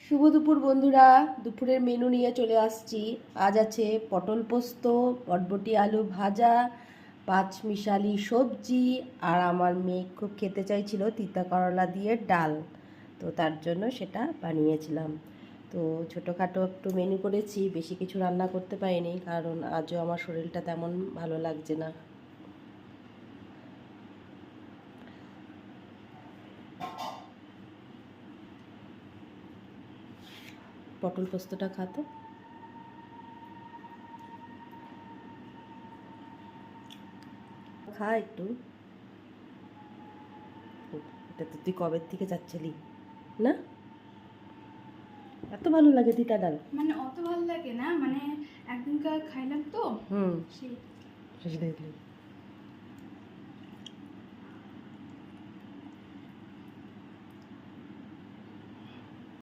শুভ দুপুর বন্ধুরা, দুপুরের মেনু নিয়ে চলে আসছি। আজ আছে পটল পোস্ত, বটবটি আলু ভাজা, পাঁচমিশালি সবজি, আর আমার মেয়ে খুব খেতে চাইছিল তিতা করলা দিয়ে ডাল, তো তার জন্য সেটা বানিয়েছিলাম। তো ছোটোখাটো একটু মেনু করেছি, বেশি কিছু রান্না করতে পারিনি কারণ আজও আমার শরীরটা তেমন ভালো লাগছে না। পটল পোস্তটা খাতো, খা একটু। এটা তো তুই কবের থেকে যাচ্ছিলি না? এত ভালো লাগে তিতা ডাল? অত ভালো লাগে না, একদিনকার খাইলাম তো হুম, সেই। দেখলি